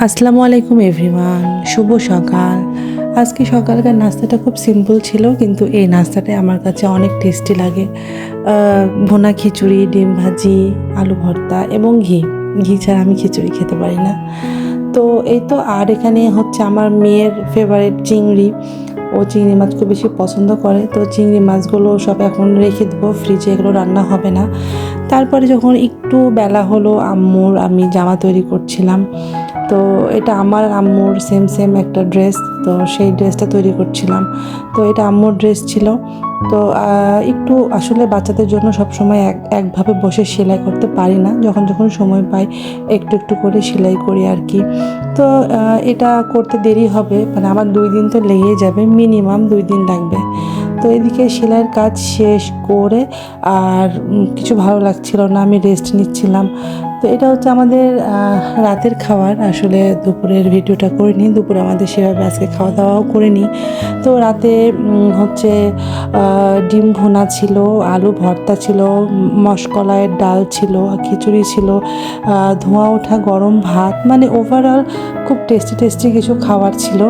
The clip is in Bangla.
আসসালামু আলাইকুম এভরিওয়ান, শুভ সকাল। আজকে সকালকার নাস্তাটা খুব সিম্পল ছিল, কিন্তু এই নাস্তাটা আমার কাছে অনেক টেস্টি লাগে। ভুনা খিচুড়ি, ডিম ভাজি, আলু ভর্তা এবং ঘি। ঘি ছাড়া আমি খিচুড়ি খেতে পারি না। তো এই তো, আর এখানে হচ্ছে আমার মেয়ের ফেভারিট চিংড়ি। ও চিংড়ি মাছ খুব বেশি পছন্দ করে, তো চিংড়ি মাছগুলো সব এখন রেখে দেবো ফ্রিজে, এগুলো রান্না হবে না। তারপরে যখন একটু বেলা হলো, আমি জামা তৈরি করছিলাম। তো এটা আমার আম্মুর সেম সেম একটা ড্রেস, তো সেই ড্রেসটা তৈরি করছিলাম। তো এটা আম্মুর ড্রেস ছিল। তো একটু আসলে বাচ্চাদের জন্য সবসময় একভাবে বসে সেলাই করতে পারি না, যখন যখন সময় পাই একটু একটু করে সেলাই করি আর কি। তো এটা করতে দেরি হবে, মানে আমার 2 দিন তো লেগেই যাবে, মিনিমাম 2 দিন লাগবে। তো এদিকে সেলাইয়ের কাজ শেষ করে আর কিছু ভালো লাগছিল না, আমি রেস্ট নিচ্ছিলাম। তো এটা হচ্ছে আমাদের রাতের খাবার। আসলে দুপুরের ভিডিওটা করিনি, দুপুরে আমাদের সেভাবে আজকে খাওয়া দাওয়াও করিনি। তো রাতে হচ্ছে ডিম ভুনা ছিল, আলু ভর্তা ছিল, মশকলাইয়ের ডাল ছিল, খিচুড়ি ছিল, ধোঁয়া ওঠা গরম ভাত, মানে ওভারঅল খুব টেস্টি টেস্টি কিছু খাবার ছিল।